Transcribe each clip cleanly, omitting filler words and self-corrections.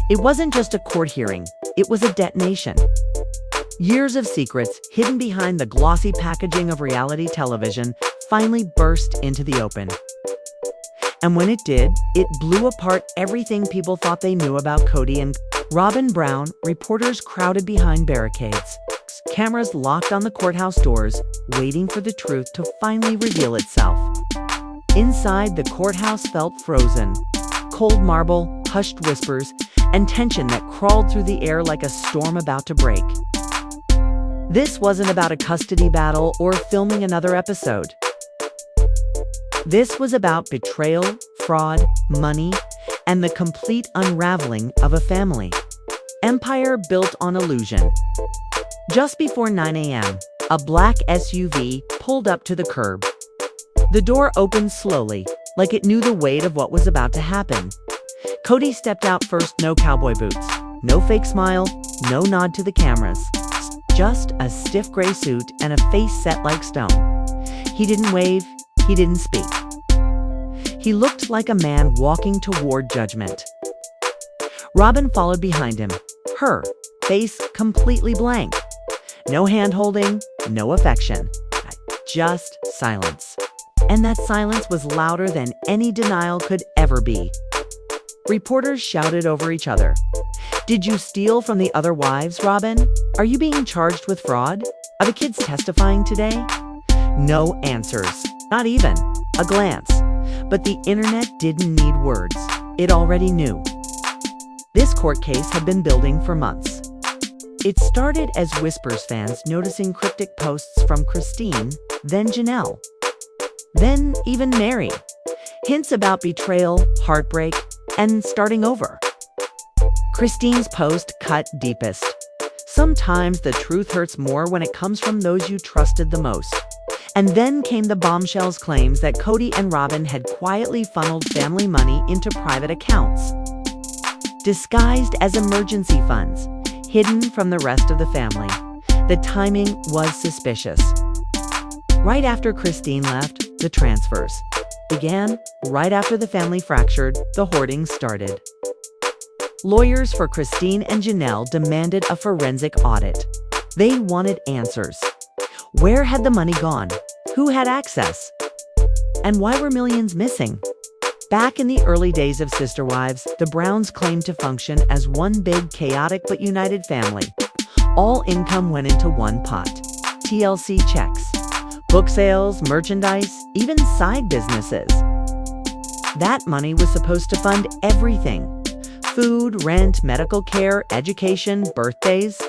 It wasn't just a court hearing, it was a detonation. Years of secrets hidden behind the glossy packaging of reality television finally burst into the open. And when it did, it blew apart everything people thought they knew about Kody and Robyn Brown. Reporters crowded behind barricades, cameras locked on the courthouse doors, waiting for the truth to finally reveal itself. Inside, the courthouse felt frozen. Cold marble, hushed whispers, and tension that crawled through the air like a storm about to break. This wasn't about a custody battle or filming another episode. This was about betrayal, fraud, money, and the complete unraveling of a family. Empire built on illusion. Just before 9 a.m., a black SUV pulled up to the curb. The door opened slowly, like it knew the weight of what was about to happen. Kody stepped out first, no cowboy boots, no fake smile, no nod to the cameras. Just a stiff gray suit and a face set like stone. He didn't wave, he didn't speak. He looked like a man walking toward judgment. Robyn followed behind him, her face completely blank. No hand-holding, no affection, just silence. And that silence was louder than any denial could ever be. Reporters shouted over each other. "Did you steal from the other wives, Robyn? Are you being charged with fraud? Are the kids testifying today?" No answers, not even a glance. But the internet didn't need words. It already knew. This court case had been building for months. It started as Whispers fans noticing cryptic posts from Christine, then Janelle, then even Mary. Hints about betrayal, heartbreak, and starting over. Christine's post cut deepest. Sometimes the truth hurts more when it comes from those you trusted the most. And then came the bombshells claims that Kody and Robyn had quietly funneled family money into private accounts, disguised as emergency funds, hidden from the rest of the family. The timing was suspicious. Right after Christine left, the transfers began. Right after the family fractured, the hoarding started. Lawyers for Christine and Janelle demanded a forensic audit. They wanted answers. Where had the money gone? Who had access? And why were millions missing? Back in the early days of Sister Wives, the Browns claimed to function as one big, chaotic but united family. All income went into one pot. TLC checks, book sales, merchandise, even side businesses. That money was supposed to fund everything: food, rent, medical care, education, birthdays.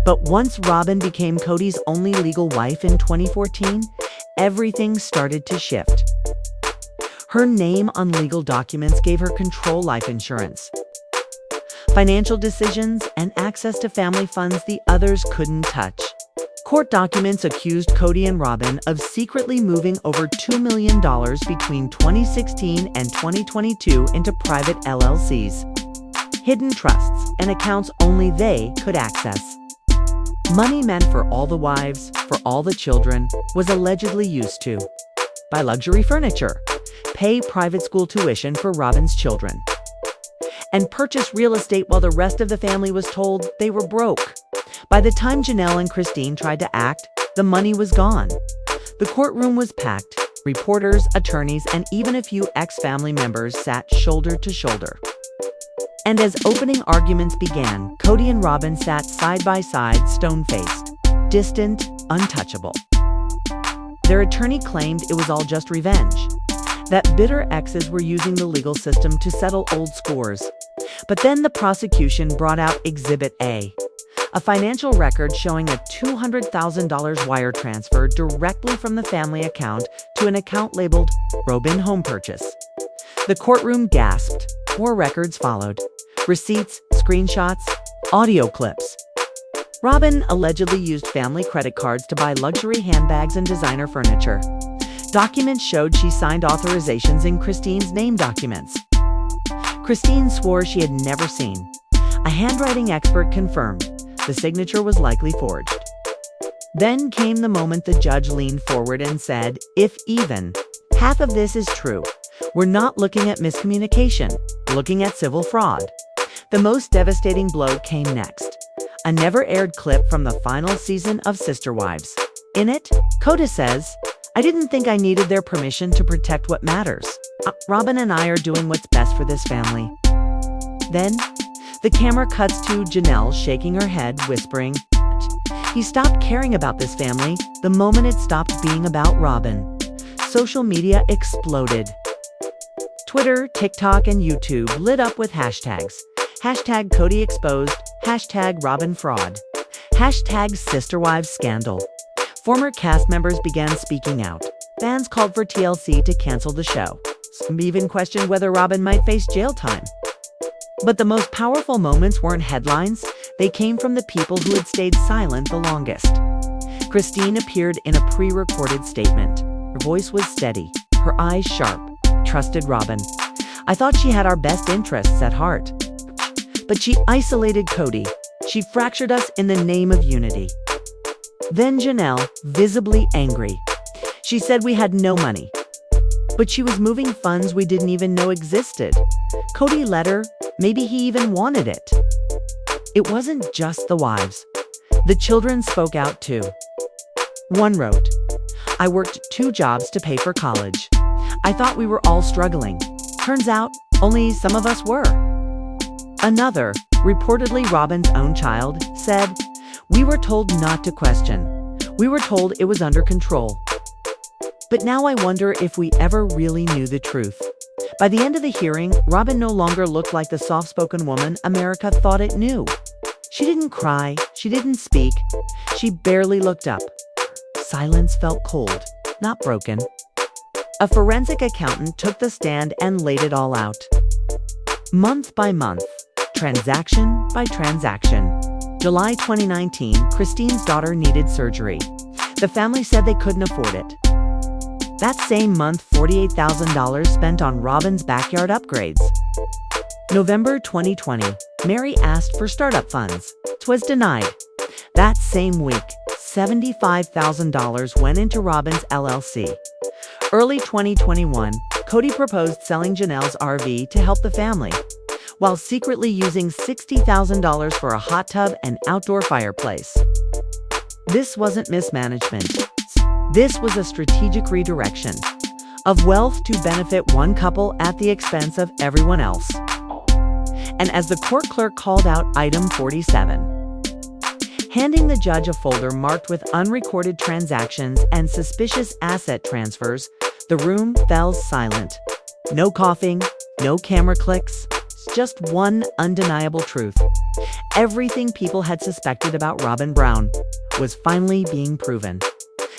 But once Robyn became Kody's only legal wife in 2014, everything started to shift. Her name on legal documents gave her control life insurance, financial decisions, and access to family funds the others couldn't touch. Court documents accused Kody and Robyn of secretly moving over $2 million between 2016 and 2022 into private LLCs, hidden trusts, and accounts only they could access. Money meant for all the wives, for all the children, was allegedly used to buy luxury furniture, pay private school tuition for Robyn's children, and purchase real estate while the rest of the family was told they were broke. By the time Janelle and Christine tried to act, the money was gone. The courtroom was packed. Reporters, attorneys, and even a few ex-family members sat shoulder to shoulder. And as opening arguments began, Kody and Robyn sat side by side, stone-faced, distant, untouchable. Their attorney claimed it was all just revenge, that bitter exes were using the legal system to settle old scores. But then the prosecution brought out Exhibit A, a financial record showing a $200,000 wire transfer directly from the family account to an account labeled Robyn Home Purchase. The courtroom gasped. More records followed. Receipts, screenshots, audio clips. Robyn allegedly used family credit cards to buy luxury handbags and designer furniture. Documents showed she signed authorizations in Christine's name documents. Christine swore she had never seen. A handwriting expert confirmed the signature was likely forged. Then came the moment the judge leaned forward and said, "If even half of this is true, we're not looking at miscommunication, we're looking at civil fraud." The most devastating blow came next. A never-aired clip from the final season of Sister Wives. In it, Kody says, "I didn't think I needed their permission to protect what matters. Robyn and I are doing what's best for this family." Then, the camera cuts to Janelle shaking her head, whispering, "He stopped caring about this family the moment it stopped being about Robyn." Social media exploded. Twitter, TikTok, and YouTube lit up with hashtags. Hashtag Kody exposed, hashtag Robyn fraud, hashtag Sister Wives scandal. Former cast members began speaking out. Fans called for TLC to cancel the show. Some even questioned whether Robyn might face jail time. But the most powerful moments weren't headlines. They came from the people who had stayed silent the longest. Christine appeared in a pre-recorded statement. Her voice was steady, her eyes sharp. "Trusted Robyn. I thought she had our best interests at heart. But she isolated Kody. She fractured us in the name of unity." Then Janelle, visibly angry. She said we had no money. But she was moving funds we didn't even know existed. Kody let her. Maybe he even wanted it. It wasn't just the wives. The children spoke out too. One wrote, "I worked 2 jobs to pay for college. I thought we were all struggling. Turns out, only some of us were." Another, reportedly Robyn's own child, said, "We were told not to question. We were told it was under control." But now I wonder if we ever really knew the truth. By the end of the hearing, Robyn no longer looked like the soft-spoken woman America thought it knew. She didn't cry, she didn't speak, she barely looked up. Silence felt cold, not broken. A forensic accountant took the stand and laid it all out. Month by month, transaction by transaction. July 2019, Christine's daughter needed surgery. The family said they couldn't afford it. That same month, $48,000 spent on Robyn's backyard upgrades. November 2020, Mary asked for startup funds. It was denied. That same week, $75,000 went into Robyn's LLC. Early 2021, Kody proposed selling Janelle's RV to help the family, while secretly using $60,000 for a hot tub and outdoor fireplace. This wasn't mismanagement. This was a strategic redirection of wealth to benefit one couple at the expense of everyone else. And as the court clerk called out item 47, handing the judge a folder marked with unrecorded transactions and suspicious asset transfers, the room fell silent. No coughing, no camera clicks, just one undeniable truth. Everything people had suspected about Robyn Brown was finally being proven.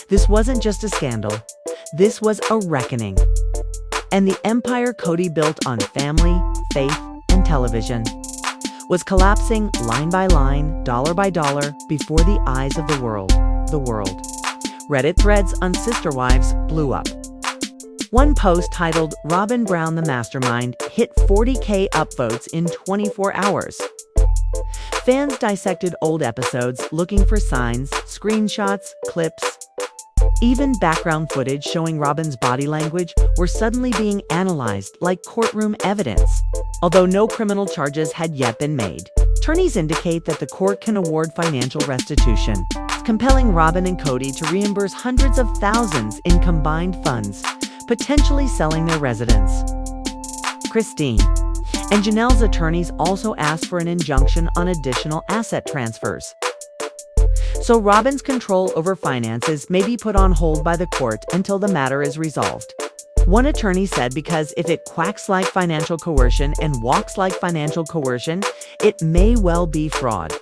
This wasn't just a scandal. This was a reckoning. And the empire Kody built on family, faith, and television was collapsing line by line, dollar by dollar, before the eyes of the world. Reddit threads on Sister Wives blew up. One post titled, "Robyn Brown the Mastermind," hit 40K upvotes in 24 hours. Fans dissected old episodes looking for signs, screenshots, clips. Even background footage showing Robyn's body language were suddenly being analyzed like courtroom evidence. Although no criminal charges had yet been made, attorneys indicate that the court can award financial restitution, compelling Robyn and Kody to reimburse hundreds of thousands in combined funds, potentially selling their residence. Christine and Janelle's attorneys also asked for an injunction on additional asset transfers. So Robyn's control over finances may be put on hold by the court until the matter is resolved. One attorney said because if it quacks like financial coercion and walks like financial coercion, it may well be fraud.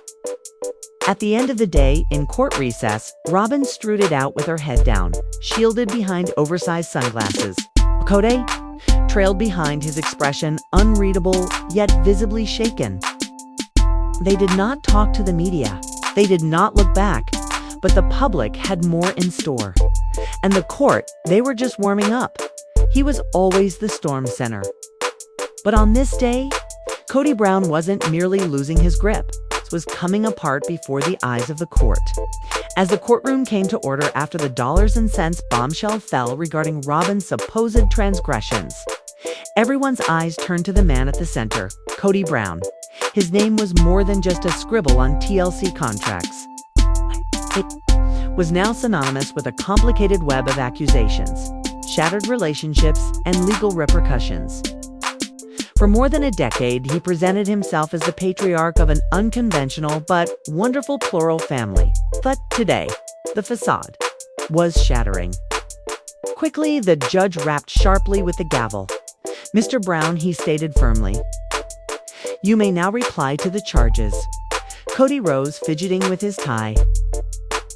At the end of the day, in court recess, Robyn strewed it out with her head down, shielded behind oversized sunglasses. Kody trailed behind, his expression unreadable yet visibly shaken. They did not talk to the media. They did not look back, but the public had more in store. And the court, they were just warming up. He was always the storm center. But on this day, Kody Brown wasn't merely losing his grip. It was coming apart before the eyes of the court. As the courtroom came to order after the dollars and cents bombshell fell regarding Robyn's supposed transgressions, everyone's eyes turned to the man at the center, Kody Brown. His name was more than just a scribble on TLC contracts. It was now synonymous with a complicated web of accusations, shattered relationships, and legal repercussions. For more than a decade, he presented himself as the patriarch of an unconventional but wonderful plural family. But today, the facade was shattering. Quickly, the judge rapped sharply with the gavel. "Mr. Brown," he stated firmly, "you may now reply to the charges." Kody rose, fidgeting with his tie.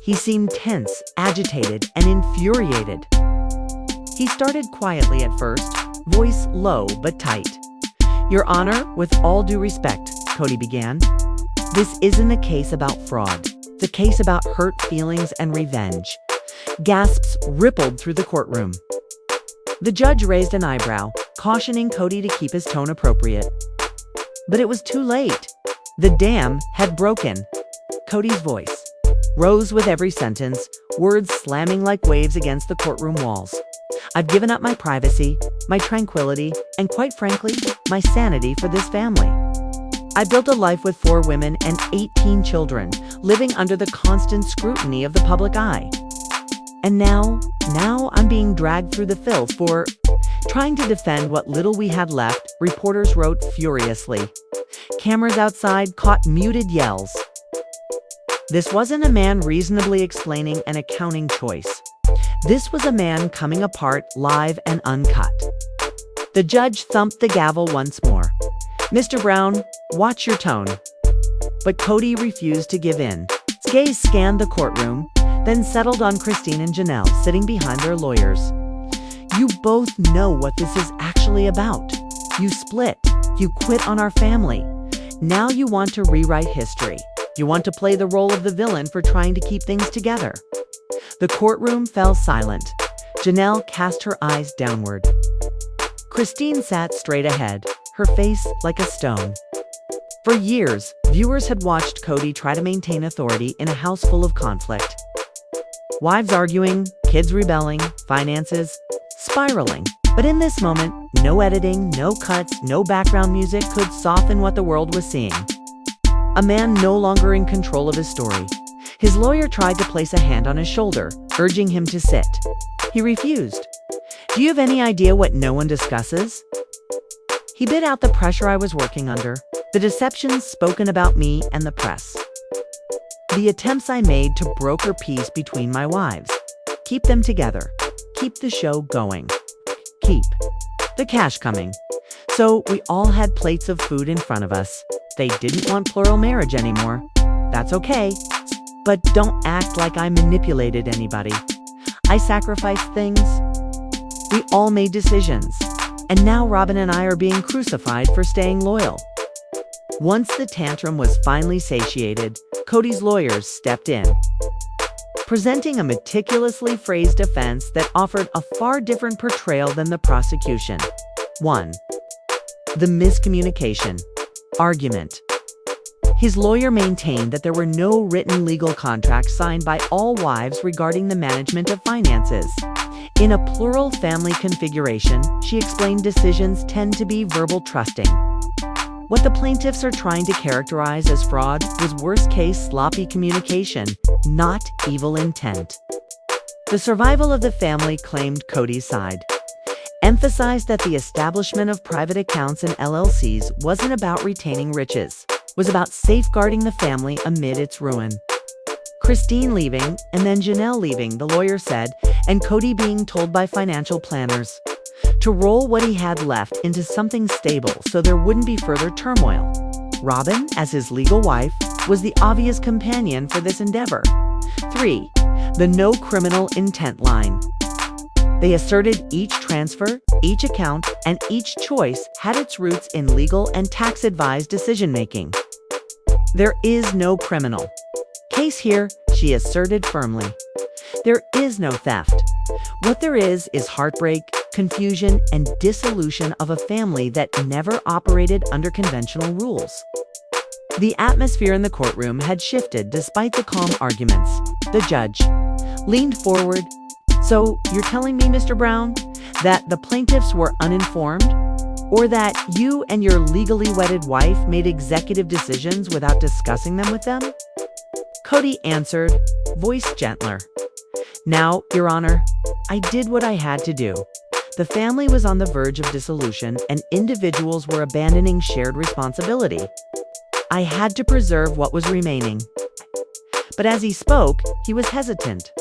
He seemed tense, agitated, and infuriated. He started quietly at first, voice low but tight. "Your Honor, with all due respect," Kody began, "this isn't a case about fraud. It's a case about hurt feelings and revenge." Gasps rippled through the courtroom. The judge raised an eyebrow, cautioning Kody to keep his tone appropriate. But it was too late. The dam had broken. Kody's voice rose with every sentence, words slamming like waves against the courtroom walls. "I've given up my privacy, my tranquility, and quite frankly, my sanity for this family. I built a life with 4 women and 18 children, living under the constant scrutiny of the public eye. And now I'm being dragged through the filth for trying to defend what little we had left," reporters wrote furiously. Cameras outside caught muted yells. This wasn't a man reasonably explaining an accounting choice. This was a man coming apart live and uncut. The judge thumped the gavel once more. "Mr. Brown, watch your tone." But Kody refused to give in. His gaze scanned the courtroom, then settled on Christine and Janelle sitting behind their lawyers. "You both know what this is actually about. You split. You quit on our family. Now you want to rewrite history. You want to play the role of the villain for trying to keep things together." The courtroom fell silent. Janelle cast her eyes downward. Christine sat straight ahead, her face like a stone. For years, viewers had watched Kody try to maintain authority in a house full of conflict. Wives arguing, kids rebelling, finances spiraling. But in this moment, no editing, no cuts, no background music could soften what the world was seeing. A man no longer in control of his story. His lawyer tried to place a hand on his shoulder, urging him to sit. He refused. "Do you have any idea what no one discusses?" He bid out the pressure I was working under, the deceptions spoken about me and the press. The attempts I made to broker peace between my wives. Keep them together. Keep the show going. Keep the cash coming. So we all had plates of food in front of us. They didn't want plural marriage anymore. That's okay. But don't act like I manipulated anybody. I sacrificed things. We all made decisions. And now Robyn and I are being crucified for staying loyal. Once the tantrum was finally satiated, Kody's lawyers stepped in, presenting a meticulously phrased defense that offered a far different portrayal than the prosecution. 1. The miscommunication argument. His lawyer maintained that there were no written legal contracts signed by all wives regarding the management of finances. In a plural family configuration, she explained decisions tend to be verbal trusting. What the plaintiffs are trying to characterize as fraud was worst-case sloppy communication, not evil intent. The survival of the family claimed Kody's side, emphasized that the establishment of private accounts and LLCs wasn't about retaining riches, was about safeguarding the family amid its ruin. Christine leaving, and then Janelle leaving, the lawyer said, and Kody being told by financial planners to roll what he had left into something stable so there wouldn't be further turmoil. Robyn, as his legal wife, was the obvious companion for this endeavor. 3. The no criminal intent line. They asserted each transfer, each account, and each choice had its roots in legal and tax-advised decision-making. There is no criminal case here, she asserted firmly. There is no theft. What there is heartbreak, confusion, and dissolution of a family that never operated under conventional rules. The atmosphere in the courtroom had shifted despite the calm arguments. The judge leaned forward. "So, you're telling me, Mr. Brown, that the plaintiffs were uninformed?" Or that you and your legally wedded wife made executive decisions without discussing them with them? Kody answered, voice gentler. Now, Your Honor, I did what I had to do. The family was on the verge of dissolution and individuals were abandoning shared responsibility. I had to preserve what was remaining. But as he spoke, he was hesitant.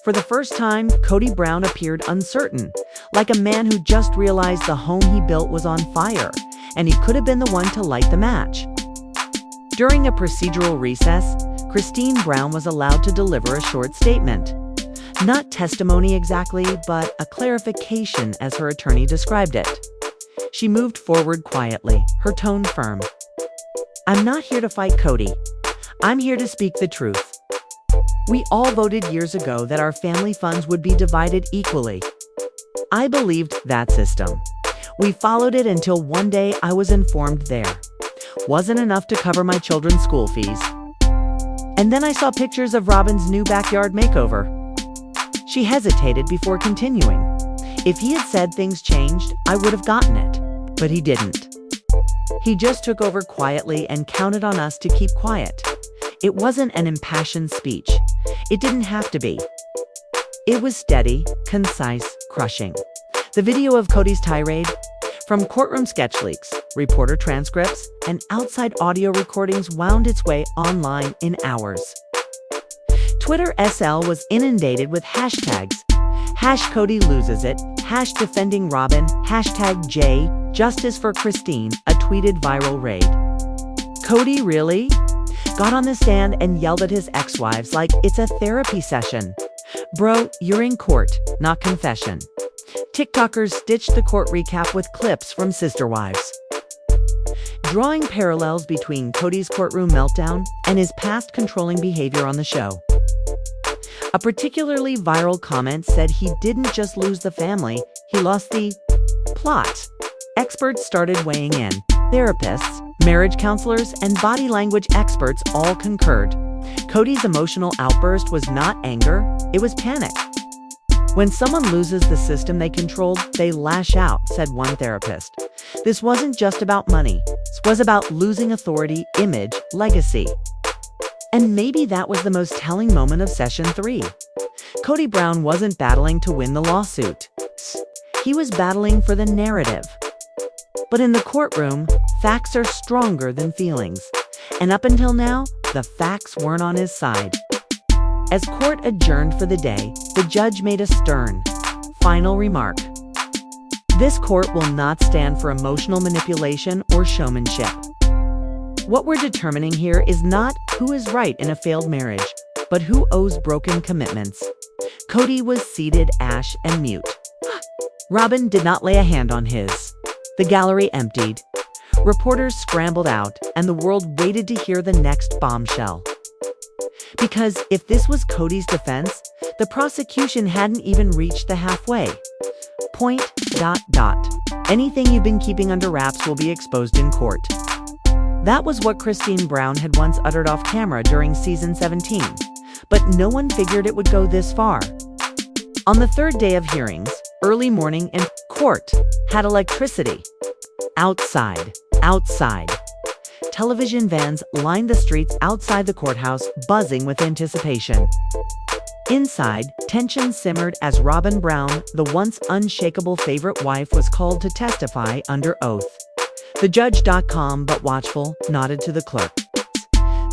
For the first time, Kody Brown appeared uncertain, like a man who just realized the home he built was on fire, and he could have been the one to light the match. During a procedural recess, Christine Brown was allowed to deliver a short statement. Not testimony exactly, but a clarification as her attorney described it. She moved forward quietly, her tone firm. I'm not here to fight Kody. I'm here to speak the truth. We all voted years ago that our family funds would be divided equally. I believed that system. We followed it until one day I was informed there wasn't enough to cover my children's school fees. And then I saw pictures of Robyn's new backyard makeover. She hesitated before continuing. If he had said things changed, I would have gotten it, but he didn't. He just took over quietly and counted on us to keep quiet. It wasn't an impassioned speech. It didn't have to be. It was steady, concise, crushing. The video of Kody's tirade, from courtroom sketch leaks, reporter transcripts, and outside audio recordings wound its way online in hours. Twitter SL was inundated with hashtags. #Kody loses it, #defending Robyn, #J, justice for Christine, a tweeted viral raid. Kody really? Got on the stand and yelled at his ex-wives like it's a therapy session. Bro, you're in court, not confession. TikTokers stitched the court recap with clips from sister wives, drawing parallels between Kody's courtroom meltdown and his past controlling behavior on the show. A particularly viral comment said he didn't just lose the family, he lost the plot. Experts started weighing in. Therapists, marriage counselors, and body language experts all concurred. Kody's emotional outburst was not anger, it was panic. When someone loses the system they controlled, they lash out, said one therapist. This wasn't just about money. This was about losing authority, image, legacy. And maybe that was the most telling moment of Session 3. Kody Brown wasn't battling to win the lawsuit. He was battling for the narrative. But in the courtroom, facts are stronger than feelings. And up until now, the facts weren't on his side. As court adjourned for the day, the judge made a stern, final remark. This court will not stand for emotional manipulation or showmanship. What we're determining here is not who is right in a failed marriage, but who owes broken commitments. Kody was seated, ash and mute. Robyn did not lay a hand on his. The gallery emptied. Reporters scrambled out, and the world waited to hear the next bombshell. Because if this was Kody's defense, the prosecution hadn't even reached the halfway point. Anything you've been keeping under wraps will be exposed in court. That was what Christine Brown had once uttered off camera during season 17, but no one figured it would go this far. On the third day of hearings, early morning and court had electricity. Outside. Television vans lined the streets outside the courthouse, buzzing with anticipation. Inside, tension simmered as Robyn Brown, the once unshakable favorite wife, was called to testify under oath. The judge, calm but watchful, nodded to the clerk.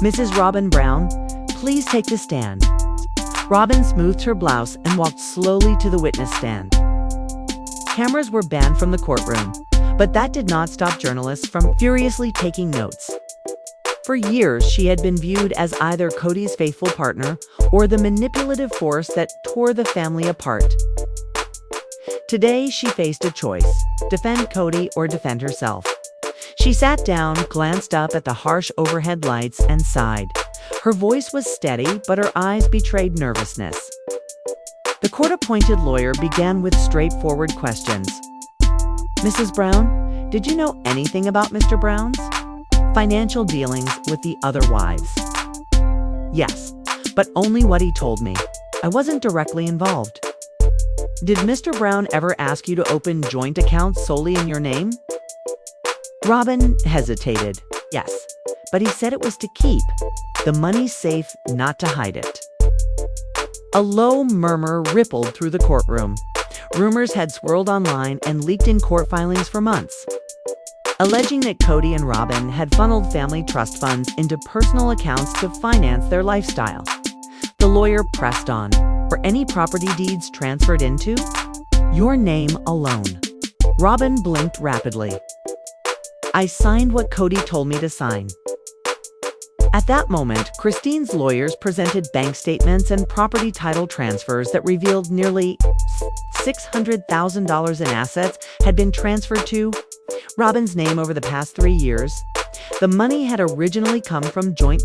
Mrs. Robyn Brown, please take the stand. Robyn smoothed her blouse and walked slowly to the witness stand. Cameras were banned from the courtroom, but that did not stop journalists from furiously taking notes. For years, she had been viewed as either Kody's faithful partner or the manipulative force that tore the family apart. Today, she faced a choice: defend Kody or defend herself. She sat down, glanced up at the harsh overhead lights, and sighed. Her voice was steady, but her eyes betrayed nervousness. The court-appointed lawyer began with straightforward questions. Mrs. Brown, did you know anything about Mr. Brown's financial dealings with the other wives? Yes, but only what he told me. I wasn't directly involved. Did Mr. Brown ever ask you to open joint accounts solely in your name? Robyn hesitated. Yes, but he said it was to keep. The money's safe, not to hide it. A low murmur rippled through the courtroom. Rumors had swirled online and leaked in court filings for months, alleging that Kody and Robyn had funneled family trust funds into personal accounts to finance their lifestyle. The lawyer pressed on. Were any property deeds transferred into? Your name alone. Robyn blinked rapidly. I signed what Kody told me to sign. At that moment, Christine's lawyers presented bank statements and property title transfers that revealed nearly $600,000 in assets had been transferred to Robyn's name over the past 3 years. The money had originally come from joint